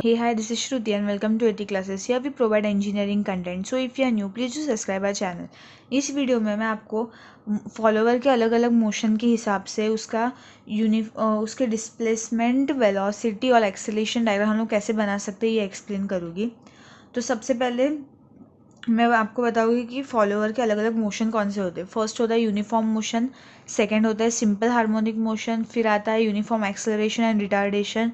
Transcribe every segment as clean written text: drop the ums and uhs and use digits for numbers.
Hey, hi, this is Shruti and welcome to AT Classes. Here we provide engineering content. So if you are new, please do subscribe our channel. इस video में मैं आपको follower के अलग अलग motion के हिसाब से उसके डिस्प्लेसमेंट, वेलोसिटी और एक्सेलेरेशन डायग्राम हम लोग कैसे बना सकते हैं ये एक्सप्लेन करूँगी। तो सबसे पहले मैं आपको बताऊँगी कि फॉलोवर के अलग अलग मोशन कौन से होते हैं। फर्स्ट होता है यूनिफॉर्म मोशन, सेकेंड होता है सिंपल हार्मोनिक मोशन, फिर आता है यूनिफॉर्म एक्सेलरेशन एंड रिटार्डेशन,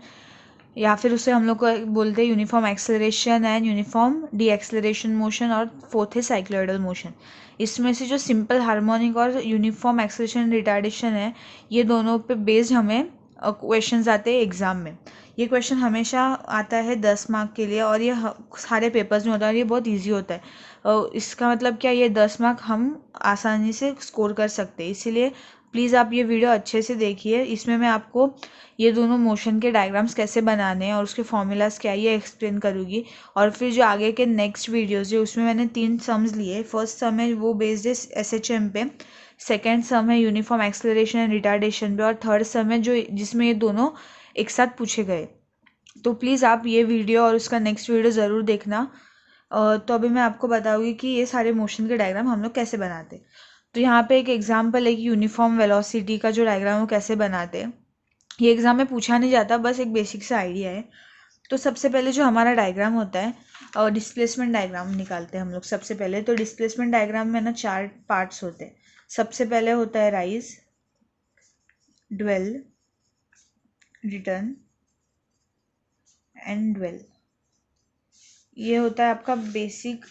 या फिर उसे हम लोग को बोलते हैं uniform acceleration and uniform D acceleration motion, और फोर्थ है साइक्लोइडल मोशन। इसमें से जो सिंपल हार्मोनिक और यूनिफॉर्म एक्सेलरेशन रिटार्डेशन है, ये दोनों पे बेस्ड हमें क्वेश्चंस आते हैं एग्ज़ाम में। ये क्वेश्चन हमेशा आता है 10 मार्क के लिए और ये सारे पेपर्स में होता है और ये बहुत ईजी होता है। इसका मतलब क्या, ये 10 मार्क हम आसानी से स्कोर कर सकते हैं। इसीलिए प्लीज़ आप ये वीडियो अच्छे से देखिए। इसमें मैं आपको ये दोनों मोशन के डायग्राम्स कैसे बनाने हैं और उसके फॉर्मूलाज क्या है ये एक्सप्लेन करूँगी। और फिर जो आगे के नेक्स्ट वीडियोज़ है उसमें मैंने 3 सम्स लिए। फर्स्ट सम है वो बेस्ड है SHM पे, सेकेंड सम है यूनिफॉर्म एक्सेलरेशन एंड रिटार्डेशन पे, और थर्ड सम है जिसमें ये दोनों एक साथ पूछे गए। तो प्लीज़ आप ये वीडियो और उसका नेक्स्ट वीडियो ज़रूर देखना। तो अभी मैं आपको बताऊँगी कि ये सारे मोशन के डायग्राम हम लोग कैसे बनाते। तो यहाँ पे एक एग्जाम्पल है कि यूनिफॉर्म वेलोसिटी का जो डायग्राम है वो कैसे बनाते हैं। ये एग्ज़ाम में पूछा नहीं जाता, बस एक बेसिक सा आइडिया है। तो सबसे पहले जो हमारा डायग्राम होता है और डिस्प्लेसमेंट डायग्राम निकालते हैं हम लोग। सबसे पहले तो डिस्प्लेसमेंट डायग्राम में ना 4 पार्ट्स होते हैं। सबसे पहले होता है rise, dwell, return and dwell. ये होता है आपका बेसिक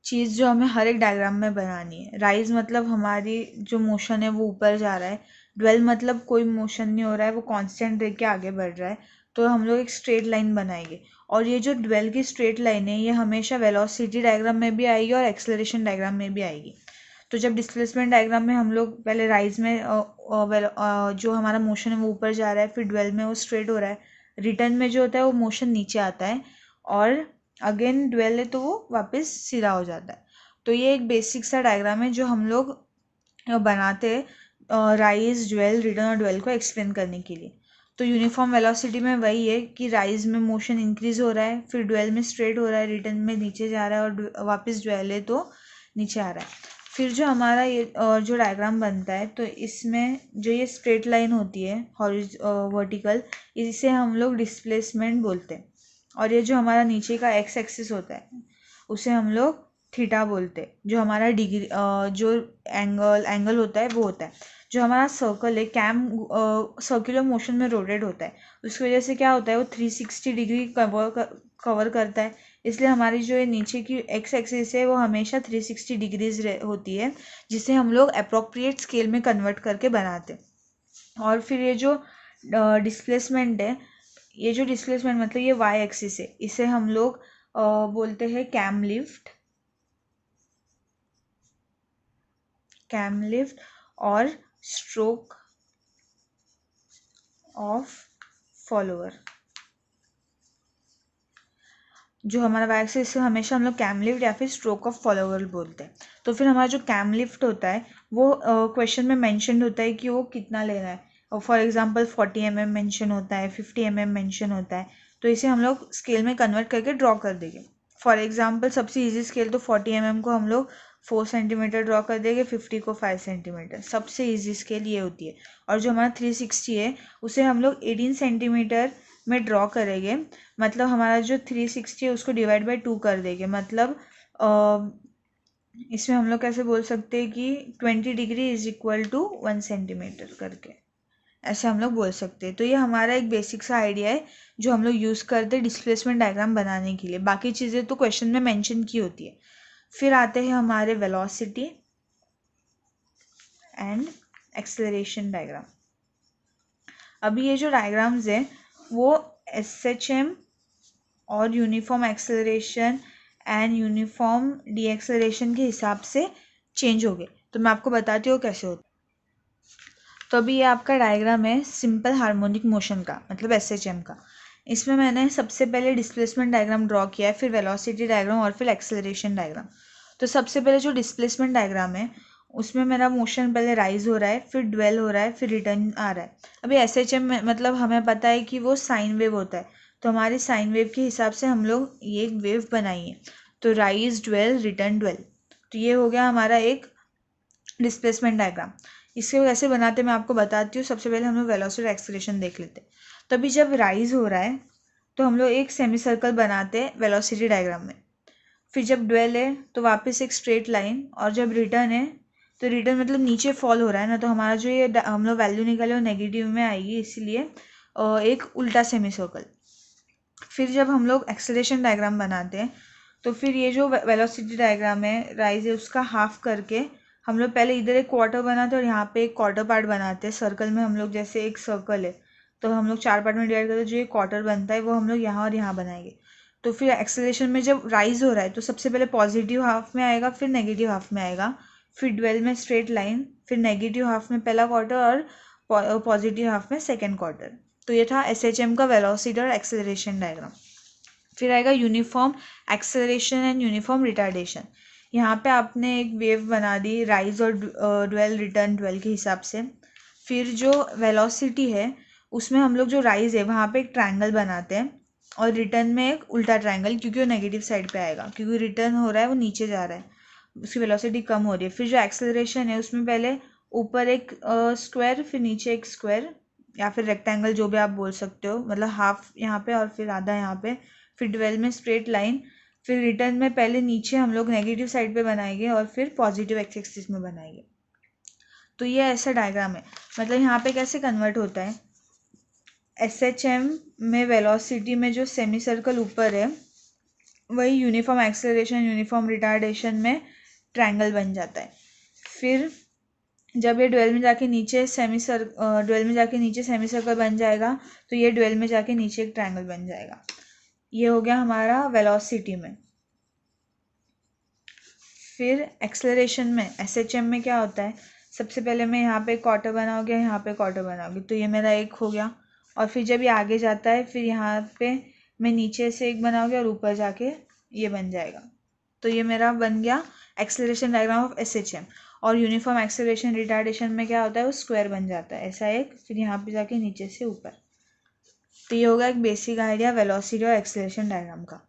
चीज़ जो हमें हर एक डायग्राम में बनानी है। राइज मतलब हमारी जो मोशन है वो ऊपर जा रहा है, ड्वेल मतलब कोई मोशन नहीं हो रहा है, वो कांस्टेंट रह के आगे बढ़ रहा है। तो हम लोग एक स्ट्रेट लाइन बनाएंगे, और ये जो ड्वेल की स्ट्रेट लाइन है ये हमेशा वेलोसिटी डायग्राम में भी आएगी और एक्सेलरेशन डायग्राम में भी आएगी। तो जब डिस्प्लेसमेंट डायग्राम में हम लोग पहले राइज में जो हमारा मोशन है वो ऊपर जा रहा है, फिर ड्वेल में वो स्ट्रेट हो रहा है, रिटर्न में जो होता है वो मोशन नीचे आता है, और अगेन ड्वेल है तो वो वापस सीधा हो जाता है। तो ये एक बेसिक सा डायग्राम है जो हम लोग बनाते हैं राइज, ड्वेल, रिटर्न और ड्वेल को एक्सप्लेन करने के लिए। तो यूनिफॉर्म वेलोसिटी में वही है कि राइज में मोशन इंक्रीज हो रहा है, फिर ड्वेल में स्ट्रेट हो रहा है, रिटर्न में नीचे जा रहा है, और वापस ड्वेल है तो नीचे आ रहा है। फिर जो हमारा ये जो डायग्राम बनता है, तो इसमें जो ये स्ट्रेट लाइन होती है वर्टिकल, इसे हम लोग डिस्प्लेसमेंट बोलते हैं। और ये जो हमारा नीचे का एक्स एक्सिस होता है उसे हम लोग थीटा बोलते हैं। जो हमारा डिग्री जो एंगल होता है वो होता है। जो हमारा सर्कल है, सर्कुलर मोशन में रोटेट होता है, उसकी वजह से क्या होता है वो 360 डिग्री कवर करता है। इसलिए हमारी जो ये नीचे की एक्स एक्सिस है वो हमेशा 360 डिग्रीज होती है, जिसे हम लोग अप्रोप्रिएट स्केल में कन्वर्ट करके बनाते हैं। और फिर ये जो डिस्प्लेसमेंट है, ये जो डिस्प्लेसमेंट मतलब ये वाई एक्सिस है, इसे हम लोग बोलते हैं कैम लिफ्ट और स्ट्रोक ऑफ फॉलोअर। जो हमारा वाई एक्सिस है हमेशा हम लोग कैम लिफ्ट या फिर स्ट्रोक ऑफ फॉलोअर बोलते हैं। तो फिर हमारा जो कैम लिफ्ट होता है वो क्वेश्चन में मेंशन होता है कि वो कितना लेना है। फॉर एग्जांपल 40 mm मेंशन होता है, 50 mm मेंशन होता है। तो इसे हम लोग स्केल में कन्वर्ट करके ड्रॉ कर देंगे। फॉर एग्जांपल सबसे इजी स्केल तो 40 mm को हम लोग 4 सेंटीमीटर ड्रॉ कर देंगे, 50 को 5 सेंटीमीटर। सबसे ईजी स्केल ये होती है। और जो हमारा 360 है उसे हम लोग 18 सेंटीमीटर में ड्रॉ करेंगे। मतलब हमारा जो 360 है उसको डिवाइड बाय 2 कर देंगे। मतलब इसमें हम लोग कैसे बोल सकते हैं कि 20 degree is equal to 1 centimetre करके, ऐसे हम लोग बोल सकते हैं। तो ये हमारा एक बेसिक सा आइडिया है जो हम लोग यूज़ करते हैं डिस्प्लेसमेंट डायग्राम बनाने के लिए। बाकी चीज़ें तो क्वेश्चन में मेंशन की होती है। फिर आते हैं हमारे वेलोसिटी एंड एक्सेलरेशन डायग्राम। अभी ये जो डायग्राम्स है वो SHM और uniform acceleration and uniform D acceleration के हिसाब से चेंज हो गए। तो मैं आपको बताती हूँ कैसे होता है। तो अभी ये आपका डायग्राम है सिंपल हार्मोनिक मोशन का, मतलब SHM का। इसमें मैंने सबसे पहले डिस्प्लेसमेंट डायग्राम ड्रॉ किया है, फिर वेलोसिटी डायग्राम और फिर एक्सेलरेशन डायग्राम। तो सबसे पहले जो डिस्प्लेसमेंट डायग्राम है उसमें मेरा मोशन पहले राइज हो रहा है, फिर ड्वेल हो रहा है, फिर रिटर्न आ रहा है। अभी SHM मतलब हमें पता है कि वो साइन वेव होता है। तो हमारे साइन वेव के हिसाब से हम लोग ये एक वेव बनाइए, तो राइज ड्वेल रिटर्न ड्वेल। तो ये हो गया हमारा एक डिस्प्लेसमेंट डायग्राम। इसको कैसे बनाते मैं आपको बताती हूँ। सबसे पहले हम लोग वेलोसिटी और एक्सेलरेशन देख लेते हैं। तो अभी जब राइज हो रहा है तो हम लोग एक सेमी सर्कल बनाते हैं वेलोसिटी डायग्राम में। फिर जब ड्वेल है तो वापस एक स्ट्रेट लाइन, और जब रिटर्न है तो रिटर्न मतलब नीचे फॉल हो रहा है ना, तो हमारा जो ये हम लोग वैल्यू निकाले वो नेगेटिव में आएगी, इसीलिए एक उल्टा सेमी सर्कल। फिर जब हम लोग एक्सेलरेशन डायग्राम बनाते हैं तो फिर ये जो वेलोसिटी डायग्राम है राइज है उसका हाफ करके हम लोग पहले इधर एक क्वार्टर बनाते हैं और यहाँ पे एक क्वार्टर पार्ट बनाते हैं। सर्कल में हम लोग जैसे एक सर्कल है तो हम लोग 4 पार्ट में डिवाइड करते हैं, जो ये क्वार्टर बनता है वो हम लोग यहाँ और यहाँ बनाएंगे। तो फिर एक्सेलरेशन में जब राइज हो रहा है तो सबसे पहले पॉजिटिव हाफ में आएगा, फिर नेगेटिव हाफ में आएगा, फिर ड्वेल में स्ट्रेट लाइन, फिर नेगेटिव हाफ में पहला क्वार्टर और पॉजिटिव हाफ में सेकेंड क्वार्टर। तो ये था SHM का वेलोसिटी और एक्सेलरेशन डायग्राम। फिर आएगा uniform acceleration and uniform retardation. यहाँ पे आपने एक वेव बना दी राइज और ड्वेल रिटर्न ड्वेल के हिसाब से। फिर जो वेलोसिटी है उसमें हम लोग जो राइज है वहाँ पे एक ट्रायंगल बनाते हैं और रिटर्न में एक उल्टा ट्रायंगल, क्योंकि वो नेगेटिव साइड पे आएगा, क्योंकि रिटर्न हो रहा है वो नीचे जा रहा है, उसकी वेलोसिटी कम हो रही है। फिर जो एक्सेलरेशन है उसमें पहले ऊपर एक स्क्वायर, फिर नीचे एक स्क्वायर या फिर रेक्टेंगल, जो भी आप बोल सकते हो, मतलब हाफ यहाँ पे और फिर आधा यहाँ पे। फिर ड्वेल में स्ट्रेट लाइन, फिर रिटर्न में पहले नीचे हम लोग नेगेटिव साइड पे बनाएंगे और फिर पॉजिटिव एक्स एक्सिस में बनाएंगे। तो ये ऐसा डायग्राम है। मतलब यहाँ पे कैसे कन्वर्ट होता है, SHM में वेलोसिटी में जो सेमी सर्कल ऊपर है वही यूनिफॉर्म एक्सेलरेशन यूनिफॉर्म रिटार्डेशन में ट्रायंगल बन जाता है। फिर जब ये ड्वेल में जाके नीचे सेमी सर्कल बन जाएगा तो ये ड्वेल में जाके नीचे एक ट्रायंगल बन जाएगा। ये हो गया हमारा वेलोसिटी में। फिर एक्सेलरेशन में SHM में क्या होता है, सबसे पहले मैं यहाँ पे क्वार्टर बनाओगे, यहाँ पे क्वार्टर बनाओगे, तो ये मेरा एक हो गया। और फिर जब ये आगे जाता है फिर यहाँ पे मैं नीचे से एक बनाओगे और ऊपर जाके ये बन जाएगा। तो ये मेरा बन गया एक्सेलरेशन डायग्राम ऑफ SHM। और यूनिफॉर्म एक्सेलरेशन रिटार्डेशन में क्या होता है, वो स्क्वायर बन जाता है ऐसा एक, फिर यहाँ पे जाके नीचे से ऊपर। तो ये होगा एक बेसिक आइडिया वेलोसिटी और एक्सेलरेशन डायग्राम का।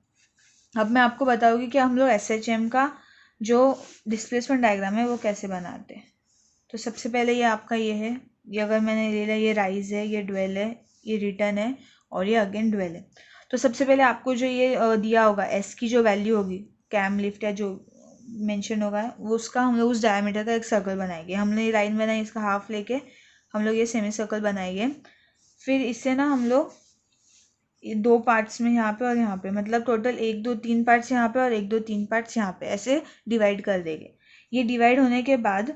अब मैं आपको बताऊंगी कि हम लोग SHM का जो डिस्प्लेसमेंट डायग्राम है वो कैसे बनाते हैं। तो सबसे पहले ये आपका ये है, ये अगर मैंने ले लिया, ये राइज है, ये ड्वेल है, ये रिटर्न है और ये अगेन ड्वेल है। तो सबसे पहले आपको जो ये दिया होगा S की जो वैल्यू होगी, कैम लिफ्ट या जो मेंशन होगा वो, उसका हम लोग उस डायमीटर का एक सर्कल बनाएंगे। हमने ये लाइन बनाई, इसका हाफ लेके हम लोग ये सेमी सर्कल बनाएंगे। फिर इससे ना हम लोग ये 2 पार्ट्स में यहाँ पे और यहाँ पे, मतलब टोटल 1 2 3 पार्ट्स यहाँ पे और 1 2 3 पार्ट्स यहाँ पे, ऐसे डिवाइड कर देंगे। ये डिवाइड होने के बाद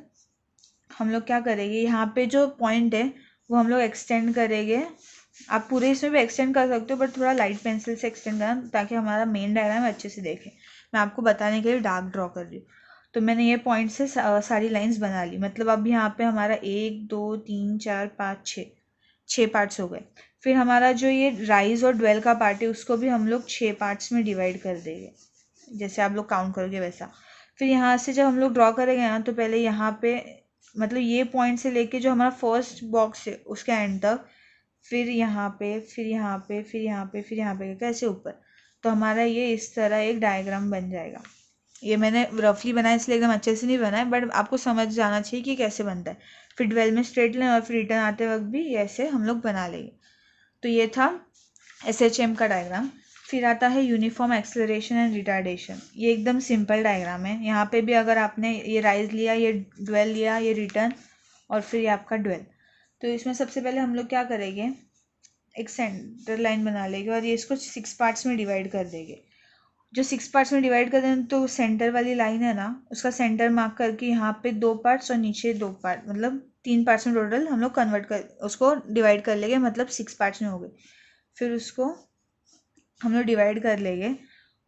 हम लोग क्या करेंगे, यहाँ पे जो पॉइंट है वो हम लोग एक्सटेंड करेंगे। आप पूरे इसमें भी एक्सटेंड कर सकते हो बट थोड़ा लाइट पेंसिल से एक्सटेंड करना, ताकि हमारा मेन डायग्राम अच्छे से देखें। मैं आपको बताने के लिए डार्क ड्रॉ कर रही हूँ। तो मैंने ये पॉइंट से सारी लाइन्स बना ली। मतलब अब यहाँ पे हमारा 1 2 3 4 5 6 पार्ट्स हो गए। फिर हमारा जो ये राइज और ड्वेल का पार्ट है उसको भी हम लोग 6 पार्ट्स में डिवाइड कर देंगे, जैसे आप लोग काउंट करोगे वैसा। फिर यहाँ से जब हम लोग ड्रॉ करेंगे ना, तो पहले यहाँ पे मतलब ये पॉइंट से लेके जो हमारा फर्स्ट बॉक्स है उसके एंड तक, फिर यहाँ पे, फिर यहाँ पे, फिर यहाँ पे, फिर यहाँ पे, कैसे ऊपर। तो हमारा ये इस तरह एक डायग्राम बन जाएगा। ये मैंने रफली बनाया इसलिए एकदम अच्छे से नहीं बनाया, बट आपको समझ जाना चाहिए कि कैसे बनता है। फिर ड्वेल में स्ट्रेट लाइन और फिर रिटर्न आते वक्त भी ऐसे हम लोग बना लेंगे। तो ये था SHM का डायग्राम। फिर आता है यूनिफॉर्म एक्सेलरेशन एंड रिटार्डेशन। ये एकदम सिंपल डायग्राम है। यहाँ पे भी अगर आपने ये राइज लिया, ये ड्वेल लिया, ये रिटर्न और फिर ये आपका ड्वेल, तो इसमें सबसे पहले हम लोग क्या करेंगे, एक सेंटर लाइन बना लेंगे और ये इसको 6 पार्ट्स में डिवाइड कर देंगे। जो 6 पार्ट्स में डिवाइड कर दें तो सेंटर वाली लाइन है ना, उसका सेंटर मार्क करके यहाँ पे 2 पार्ट्स और नीचे 2 पार्ट, मतलब 3 पार्ट्स में टोटल हम लोग कन्वर्ट कर उसको डिवाइड कर लेंगे, मतलब 6 पार्ट्स में हो गए। फिर उसको हम लोग डिवाइड कर लेंगे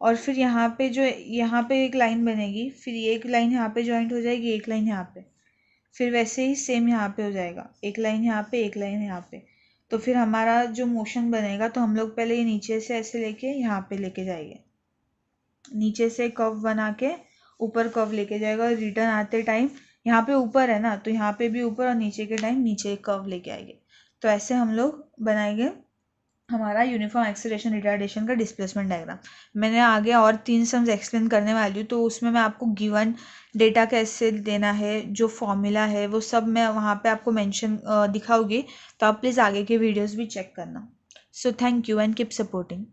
और फिर यहाँ पे जो यहाँ पे एक लाइन बनेगी, फिर एक लाइन यहाँ पे ज्वाइंट हो जाएगी, एक लाइन यहाँ पे, फिर वैसे ही सेम यहाँ पे हो जाएगा, एक लाइन यहाँ पे, एक लाइन यहाँ पे। तो फिर हमारा जो मोशन बनेगा, तो हम लोग पहले ये नीचे से ऐसे लेके यहाँ पे लेके जाएंगे, नीचे से कर्व बना के ऊपर कर्व लेके जाएगा और रिटर्न आते टाइम यहाँ पे ऊपर है ना, तो यहाँ पे भी ऊपर और नीचे के टाइम नीचे एक कर्व लेके आएंगे। तो ऐसे हम लोग बनाएंगे हमारा यूनिफॉर्म एक्सेलरेशन रिटार्डेशन का डिस्प्लेसमेंट डायग्राम। मैंने आगे और 3 सम्स एक्सप्लेन करने वाली हूँ, तो उसमें मैं आपको गिवन डेटा कैसे देना है, जो फॉर्मूला है वो सब मैं वहाँ पे आपको मेंशन दिखाऊंगी, तो आप प्लीज़ आगे के वीडियोस भी चेक करना। So thank you and keep supporting.